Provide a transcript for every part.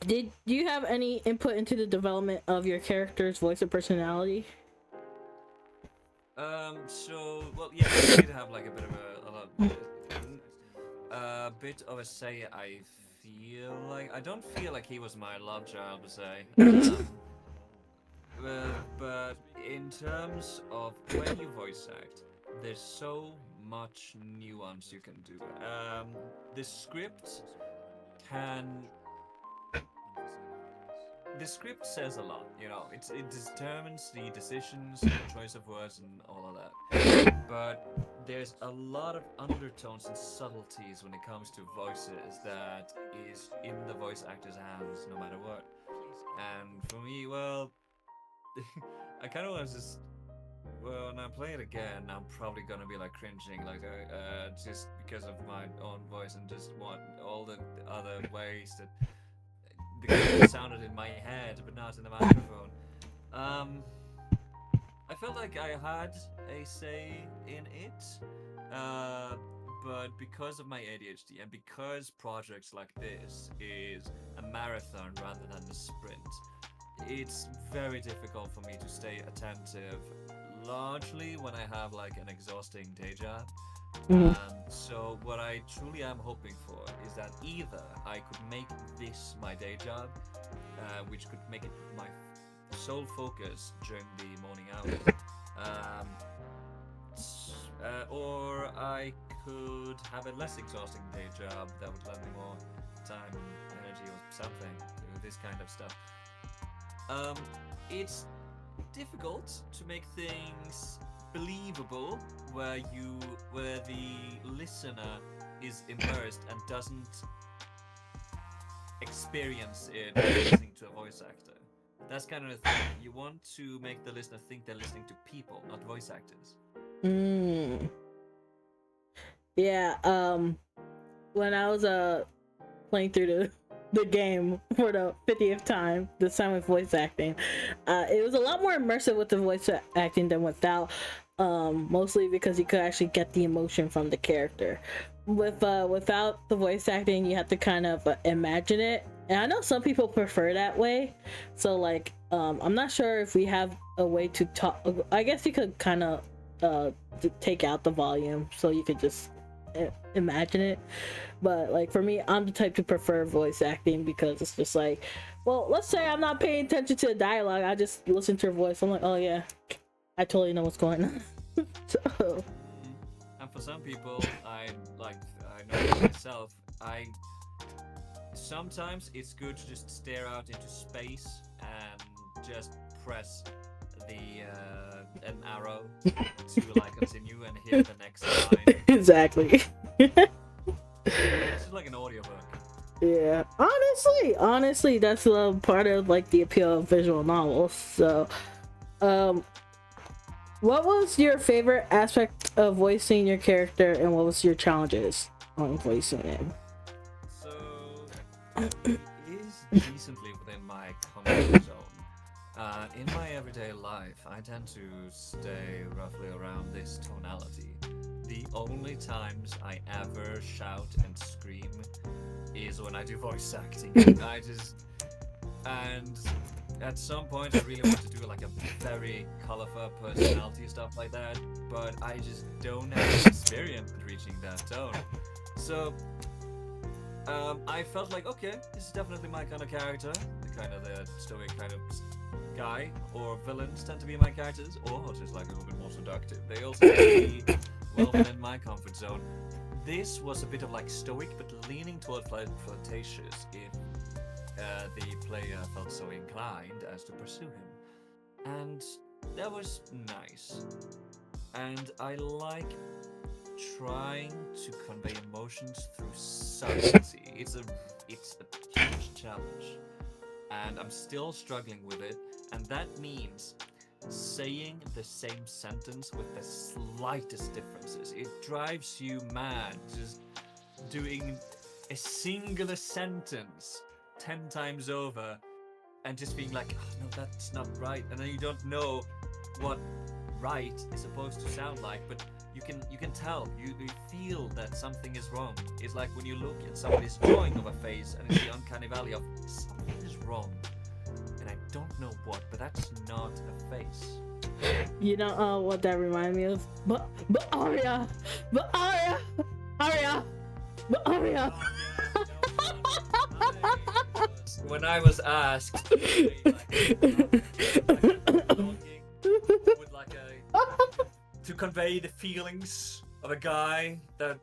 Did you have any input into the development of your character's voice or personality? So, well, yeah, I did have like a bit of a bit of a say. I feel like I don't feel like he was my love child per se. But in terms of when you voice act, there's so much nuance you can do. The script can the script says a lot, you know. It determines the decisions, the choice of words, and all of that. But there's a lot of undertones and subtleties when it comes to voices that is in the voice actor's hands, no matter what. And for me, well, I kind of was just. Well, when I play it again, I'm probably gonna be like cringing, like just because of my own voice and just what all the other ways that the game sounded in my head, but not in the microphone. I felt like I had a say in it, but because of my ADHD and because projects like this is a marathon rather than a sprint, it's very difficult for me to stay attentive, largely when I have like an exhausting day job. So what I truly am hoping for is that either I could make this my day job, which could make it my sole focus during the morning hours, or I could have a less exhausting day job that would lend me more time and energy or something to this kind of stuff. It's difficult to make things believable where the listener is immersed and doesn't experience it listening to a voice actor. That's kind of the thing. You want to make the listener think they're listening to people, not voice actors. Yeah, when I was playing through the game for the 50th time, this time with voice acting, it was a lot more immersive with the voice acting than without, mostly because you could actually get the emotion from the character. Without the voice acting, you have to kind of imagine it, and I know some people prefer that way. So like, I'm not sure if we have a way to talk. I guess you could kind of take out the volume so you could just imagine it. But like for me, I'm the type to prefer voice acting because it's just like, well, let's say I'm not paying attention to the dialogue, I just listen to her voice, I'm like, oh yeah, I totally know what's going on. So, and for some people, I know myself, sometimes it's good to just stare out into space and just press an arrow to like continue and hit the next line. Exactly. It's just like an audiobook. Yeah, honestly, that's part of like the appeal of visual novels. So, what was your favorite aspect of voicing your character, and what was your challenges on voicing him? So, it is decently within my comfort zone. In my everyday life, I tend to stay roughly around this tonality. The only times I ever shout and scream is when I do voice acting. And at some point I really want to do like a very colorful personality, stuff like that, but I just don't have experience in reaching that tone. So I felt like, okay, this is definitely my kind of character, the stoic kind of guy, or villains tend to be my characters, or just like a little bit more seductive. They also tend to be well within my comfort zone. This was a bit of like stoic, but leaning toward flirtatious if the player felt so inclined as to pursue him. And that was nice. And I like trying to convey emotions through subtlety. It's a huge challenge, and I'm still struggling with it, and that means saying the same sentence with the slightest differences. It drives you mad just doing a singular sentence 10 times over and just being like, oh, no, that's not right, and then you don't know what right is supposed to sound like, but you can tell, you feel that something is wrong. It's like when you look at somebody's drawing of a face and it's the uncanny valley of something wrong. And I don't know what, but that's not a face. You know what that reminds me of? But Aria! But Aria! Aria! But Aria! When I was asked to convey the feelings of a guy that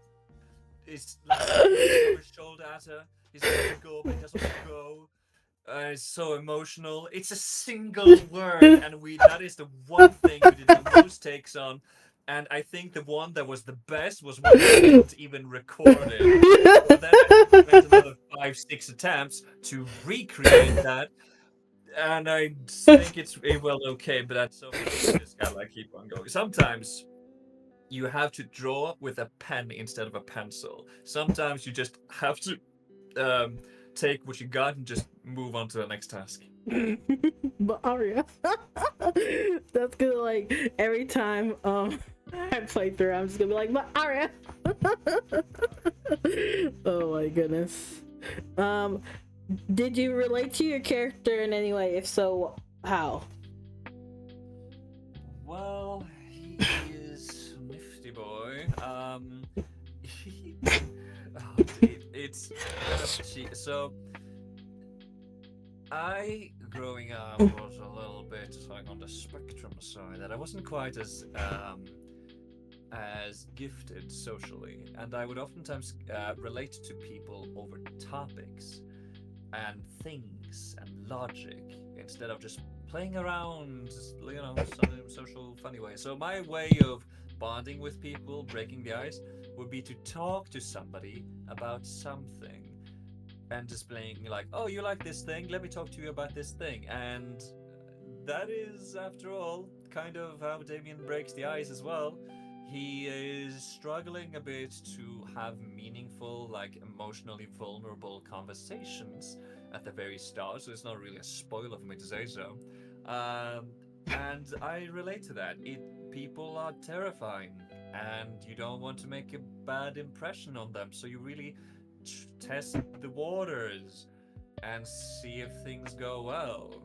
is like over his shoulder at her, he's going to go, but he doesn't want to go. It's so emotional. It's a single word, and that is the one thing we did the most takes on. And I think the one that was the best was when we didn't even record it. But then I spent another 5-6 attempts to recreate that. And I think it's well okay, but that's so much. Just gotta like keep on going. Sometimes you have to draw with a pen instead of a pencil. Sometimes you just have to take what you got and just move on to the next task. But Aria, that's gonna like every time I play through, I'm just gonna be like, but Aria. Oh my goodness. Did you relate to your character in any way? If so, how? Well, he is a nifty boy. It's so. I, growing up, was a little bit like on the spectrum side, that I wasn't quite as gifted socially, and I would oftentimes relate to people over topics and things and logic instead of just playing around, you know, some social funny way. So my way of bonding with people, breaking the ice, would be to talk to somebody about something and displaying like, oh, you like this thing, let me talk to you about this thing. And that is, after all, kind of how Damien breaks the ice as well. He is struggling a bit to have meaningful, like emotionally vulnerable conversations at the very start, so it's not really a spoiler for me to say so. And I relate to that. People are terrifying, and you don't want to make a bad impression on them, so you really test the waters and see if things go well.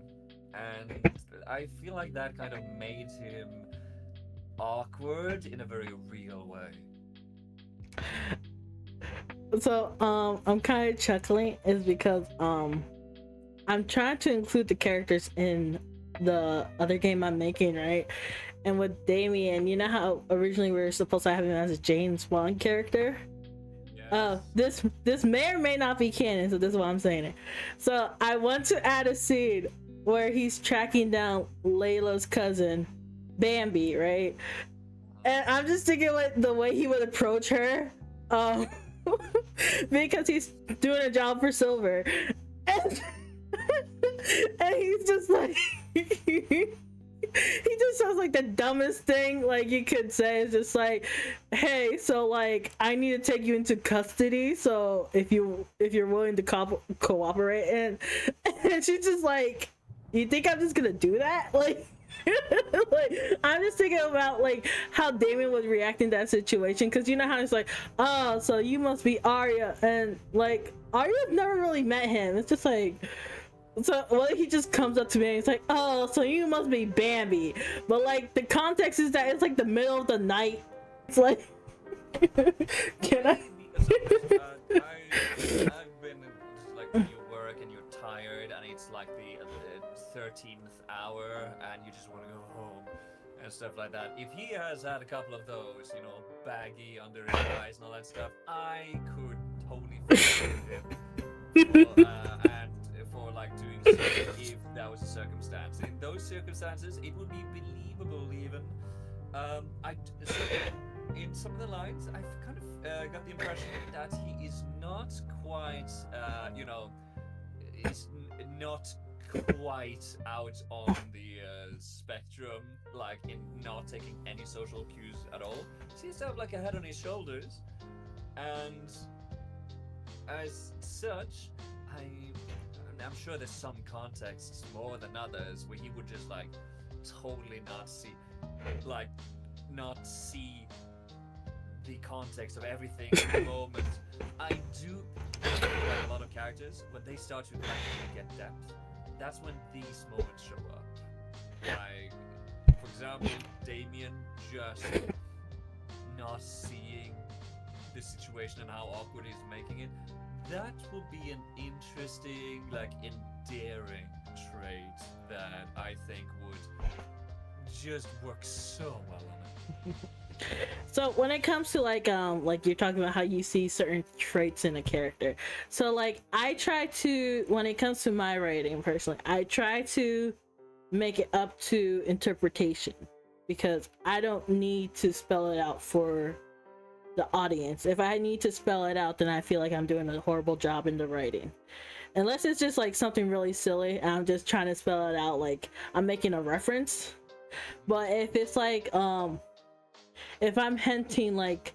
And I feel like that kind of made him awkward in a very real way. So I'm kind of chuckling is because I'm trying to include the characters in the other game I'm making, right? And with Damien, you know how originally we were supposed to have him as a James Bond character? Yes. This may or may not be canon, so this is why I'm saying it. So I want to add a scene where he's tracking down Layla's cousin, Bambi, right? And I'm just thinking like the way he would approach her, because he's doing a job for Silver, and he's just like he just sounds like the dumbest thing like you could say. It's just like, hey, so like I need to take you into custody, so if you're willing to cooperate, and she's just like, you think I'm just gonna do that? Like like I'm just thinking about like how Damien was reacting to that situation, because you know how it's like, oh, so you must be Aria, and like Aria's never really met him. It's just like, so what if he just comes up to me and he's like, oh, so you must be Bambi, but like the context is that it's like the middle of the night. It's like can I I've been like when you work and you're tired and it's like the 13th hour and you just want to go home and stuff like that. If he has had a couple of those, you know, baggy under his eyes and all that stuff, I could totally forgive him and for like doing so if that was a circumstance. In those circumstances, it would be believable even. So in some of the lines, I've kind of got the impression that he is not quite, you know, is not quite out on the spectrum, like in not taking any social cues at all. Seems to have like a head on his shoulders, and as such, I'm sure there's some contexts more than others where he would just like totally not see the context of everything in the moment. I do feel like a lot of characters, when they start to actually get depth, that's when these moments show up. Like, for example, Damien just not seeing the situation and how awkward he's making it. That will be an interesting, like, endearing trait that I think would just work so well on it. So when it comes to like you're talking about how you see certain traits in a character, so like I try to, when it comes to my writing personally, I try to make it up to interpretation, because I don't need to spell it out for the audience. If I need to spell it out, then I feel like I'm doing a horrible job in the writing, unless it's just like something really silly and I'm just trying to spell it out like I'm making a reference. But if it's like if I'm hinting like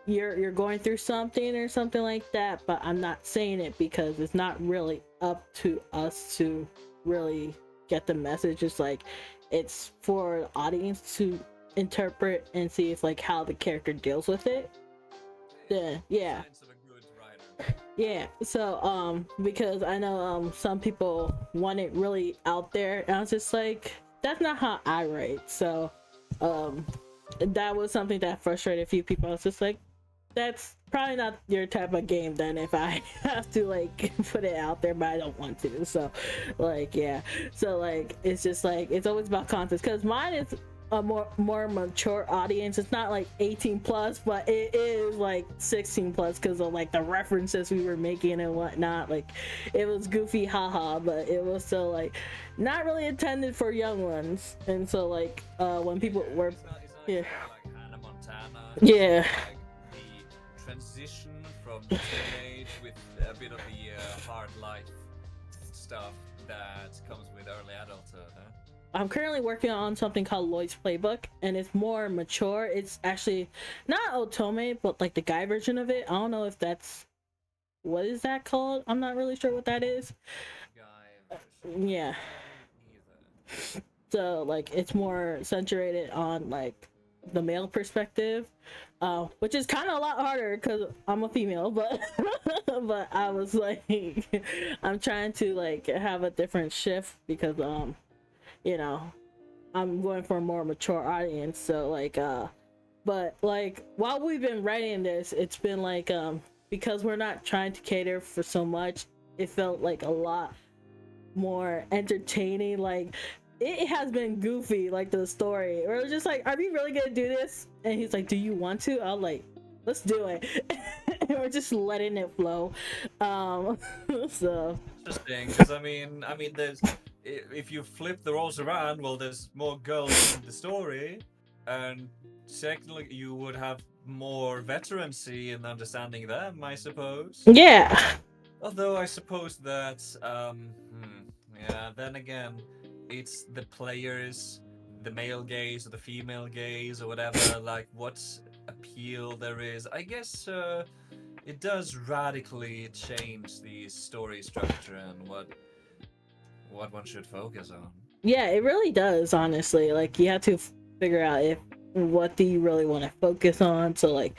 you're going through something or something like that, but I'm not saying it because it's not really up to us to really get the message. It's like it's for the audience to interpret and see if like how the character deals with it. Then yeah. Yeah, so because I know some people want it really out there, and I was just like, that's not how I write. So that was something that frustrated a few people. I was just like, that's probably not your type of game then, if I have to like put it out there, but I don't want to. So like yeah, so like it's just like it's always about context, because mine is a more mature audience. It's not like 18 plus, but it is like 16 plus because of like the references we were making and whatnot. Like it was goofy, haha, but it was still like not really intended for young ones. And so like when people were it's not yeah, like Hannah Montana. yeah, Like the transition from teenage with a bit of the hard life stuff that comes with early adulthood. Huh? I'm currently working on something called Lloyd's Playbook, and it's more mature. It's actually not Otome, but like the guy version of it. I don't know if that's, what is that called? I'm not really sure what that is. Guy version. Yeah. Either. So like it's more saturated on like the male perspective, which is kind of a lot harder because I'm a female, but but I was like I'm trying to like have a different shift because you know, I'm going for a more mature audience. So like but like while we've been writing this, it's been like because we're not trying to cater for so much, it felt like a lot more entertaining. Like it has been goofy, like the story. We're just like, are we really gonna do this? And he's like, do you want to? I'm like, let's do it. And we're just letting it flow. So Interesting, because I mean, there's, if you flip the roles around, well, there's more girls in the story, and secondly, you would have more veterancy in understanding them, I suppose. yeah. Although I suppose that, yeah, then again, it's the players, the male gaze or the female gaze or whatever, like what appeal there is. I guess it does radically change the story structure and what one should focus on. Yeah, it really does, honestly. Like you have to figure out if what do you really want to focus on. So like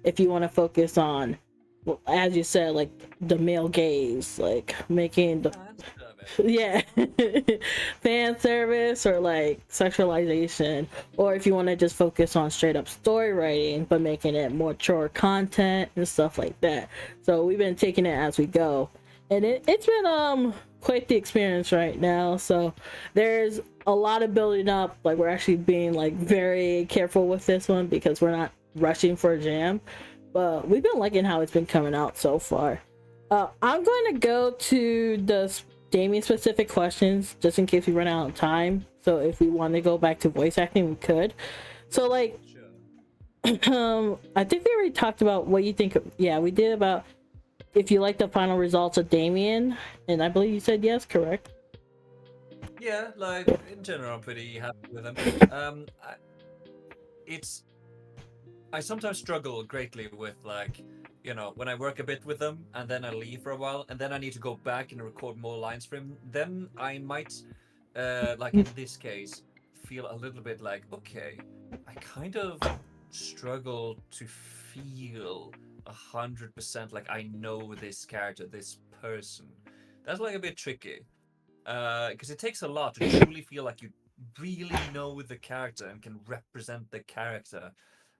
if you want to focus on, well, as you said, like the male gaze, like making the yeah fan service, or like sexualization, or if you want to just focus on straight up story writing but making it more mature content and stuff like that. So we've been taking it as we go, and it's been quite the experience right now. So there's a lot of building up. Like we're actually being like very careful with this one because we're not rushing for a jam, but we've been liking how it's been coming out so far. I'm going to go to the Damien specific questions just in case we run out of time. So if we want to go back to voice acting, we could. So like I think we already talked about what you think. Yeah, we did, about if you like the final results of Damien, and I believe you said yes, correct? Yeah, like in general, I'm pretty happy with them. I sometimes struggle greatly with, like, you know, when I work a bit with them and then I leave for a while and then I need to go back and record more lines for him. Then I might, like in this case, feel a little bit like, okay, I kind of struggle to feel 100% like I know this character, this person. That's like a bit tricky. because it takes a lot to truly feel like you really know the character and can represent the character,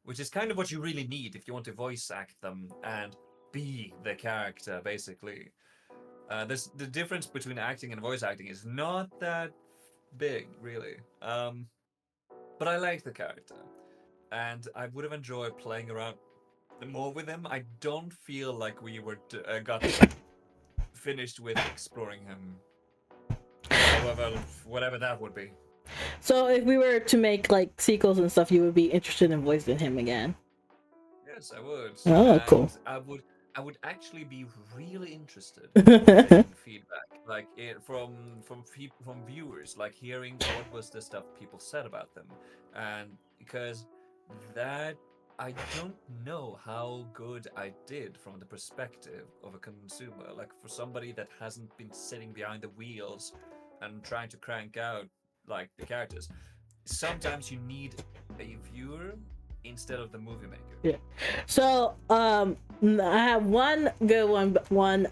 which is kind of what you really need if you want to voice act them and be the character, basically. The difference between acting and voice acting is not that big, really. But I like the character, and I would have enjoyed playing around more with him. I don't feel like we got finished with exploring him. However, whatever that would be. So if we were to make like sequels and stuff, you would be interested in voicing him again? Yes, I would. Oh, And cool. I would actually be really interested in feedback, like from viewers, like hearing what was the stuff people said about them, and because that I don't know how good I did from the perspective of a consumer, like for somebody that hasn't been sitting behind the wheels and trying to crank out like the characters. Sometimes you need a viewer instead of the movie maker. Yeah. So I have one good one, but one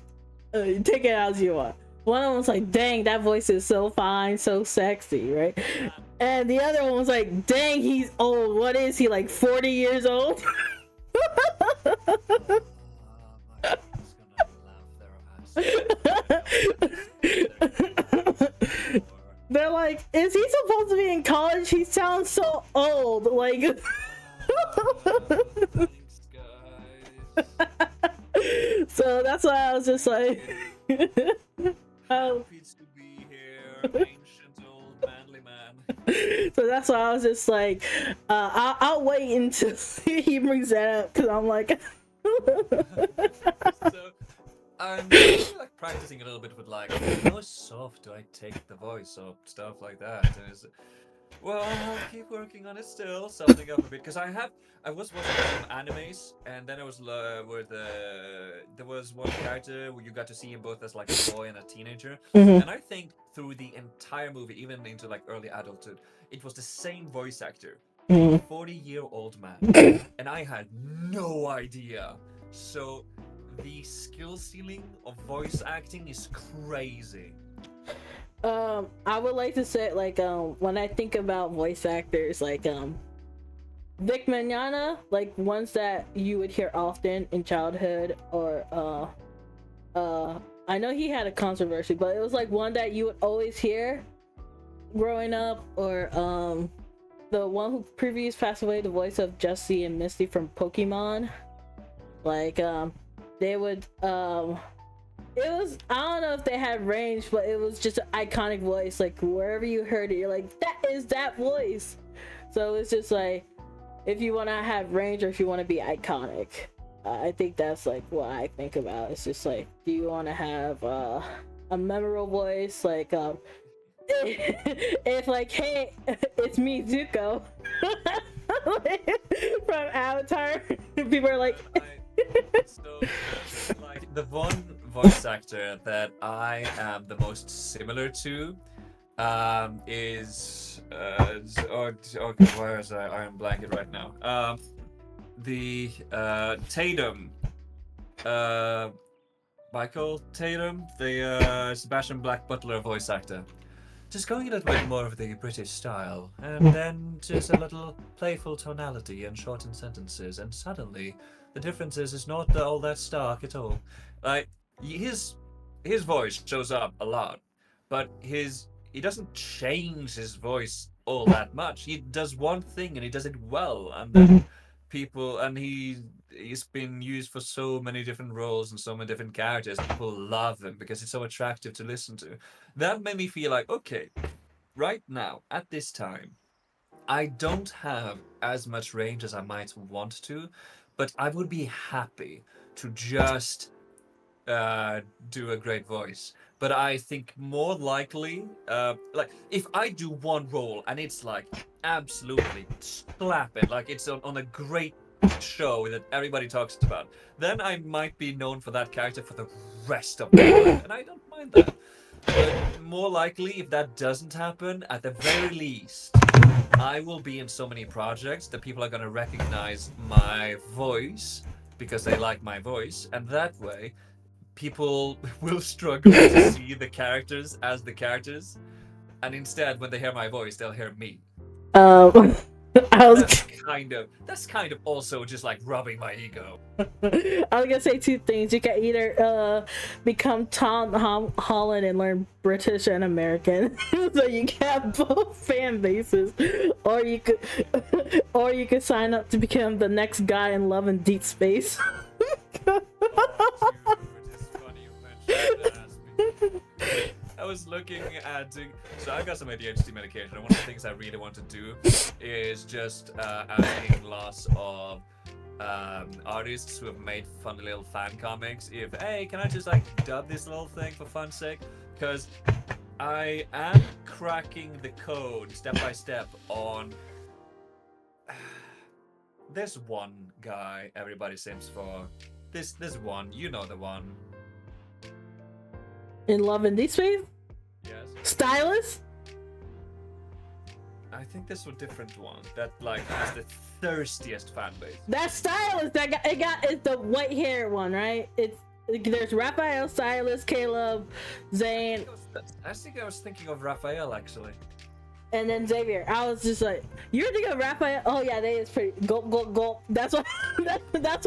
take it as you want. One of them was like, dang, that voice is so fine, so sexy, right? And the other one was like, dang, he's old. What is he, like 40 years old? My friend's gonna laugh their ass. They're like, is he supposed to be in college? He sounds so old. Like, Thanks, guys. so that's why I was just like, oh. Happy to be here, ancient old manly man. So that's why I was just like, I'll wait until he brings that up, because I'm like, So I'm really, like practicing a little bit with like how soft do I take the voice up, stuff like that. And well, I'll keep working on it still, softening up a bit, because I was watching some animes, and then I was there was one character where you got to see him both as like a boy and a teenager, Mhm. and I think through the entire movie, even into like early adulthood, it was the same voice actor, Mhm. 40-year-old man, and I had no idea. So the skill ceiling of voice acting is crazy. I would like to say, like, when I think about voice actors, like, Vic Mignogna, like ones that you would hear often in childhood, or I know he had a controversy, but it was like one that you would always hear growing up, or the one who previously passed away, the voice of Jessie and Misty from Pokemon. Like, they would it was, I don't know if they had range, but it was just an iconic voice. Like wherever you heard it, you're like, that is that voice. So it's just like, if you want to have range or if you want to be iconic, I think that's like what I think about. It's just like, do you want to have a memorable voice, like if like, hey, it's me, Zuko, from Avatar. People are like, So, like, the one voice actor that I am the most similar to is okay, where is Iron Blanket right now? The Tatum, Michael Tatum, the Sebastian Black Butler voice actor. Just going a little bit more of the British style, and then just a little playful tonality and shortened sentences, and suddenly the differences is not all that stark at all. Like his voice shows up a lot, but he doesn't change his voice all that much. He does one thing and he does it well, and then people, and he's been used for so many different roles and so many different characters. People love him because it's so attractive to listen to. That made me feel like, okay, right now at this time, I don't have as much range as I might want to, but I would be happy to just do a great voice. But I think more likely, like if I do one role and it's like absolutely slapping, like it's on a great show that everybody talks about, then I might be known for that character for the rest of my life, and I don't mind that. But more likely, if that doesn't happen, at the very least, I will be in so many projects that people are going to recognize my voice because they like my voice, and that way people will struggle to see the characters as the characters, and instead, when they hear my voice, they'll hear me. I was That's kind of also just like rubbing my ego. I was gonna say two things. You can either become Tom Holland and learn British and American, so you can have both fan bases, or you could sign up to become the next guy in Love and Deep Space. I was looking at so I got some ADHD medication, and one of the things I really want to do is just asking lots of artists who have made funny little fan comics if, hey, can I just like dub this little thing for fun's sake? Because I am cracking the code step by step on this one guy everybody sims for. This one, you know the one. In Love and Deep Space? Yes. Stylus? I think this was a different one that like has the thirstiest fan base. That's Stylus. It's the white hair one, right? There's Raphael, Stylus, Caleb, Zane. I think I was thinking of Raphael actually. And then Xavier. I was just like, you're thinking of Raphael? Oh yeah, they is pretty gulp gulp gulp. That's why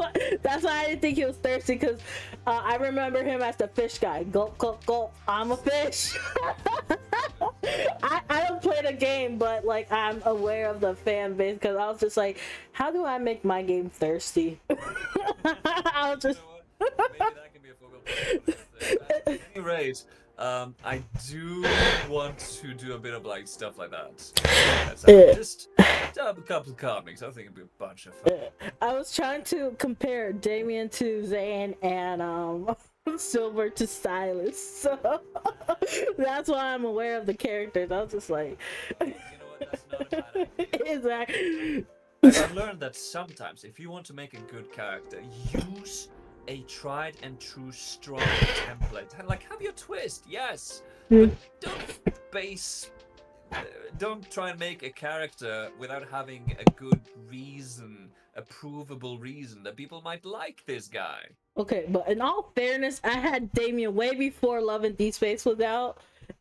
I didn't think he was thirsty, because I remember him as the fish guy. Gulp gulp gulp. I'm a fish. I don't play the game, but like I'm aware of the fan base, because I was just like, how do I make my game thirsty? I was just. You know what? Maybe that can be a focal point. At any rate, I do want to do a bit of like stuff like that. Just dub a couple of comics. I think it'd be a bunch of fun. I was trying to compare Damien to Zane and Silver to Stylus, so that's why I'm aware of the characters. I was just like, You know what? That's not a bad idea. Exactly. I've learned that sometimes, if you want to make a good character, use a tried and true strong template. And like, have your twist, yes, but don't try and make a character without having a good reason, a provable reason that people might like this guy. Okay, but in all fairness, I had Damien way before Love and Deep Space was out,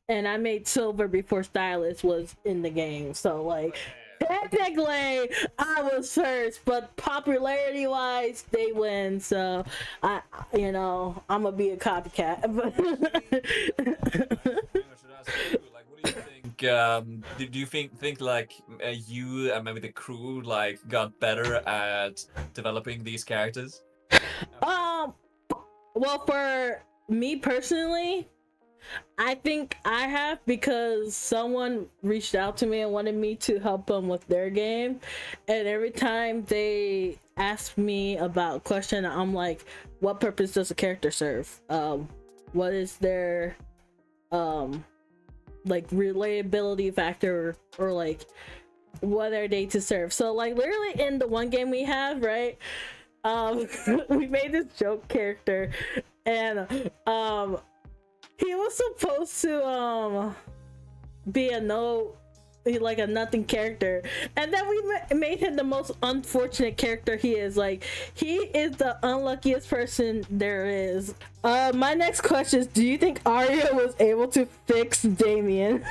and I made Silver before Stylus was in the game, so like, technically I was first, but popularity wise they win, so I'm gonna be a copycat. Like, what do you think? Do you think like you and maybe the crew like got better at developing these characters? Well, for me personally, I think I have, because someone reached out to me and wanted me to help them with their game, and every time they ask me about a question, I'm like, what purpose does a character serve? What is their like relatability factor, or like what are they to serve? So like literally in the one game we have, right, we made this joke character, and he was supposed to be a nothing character, and then we made him the most unfortunate character he is. Like, he is the unluckiest person there is. My next question is, do you think Aria was able to fix Damien?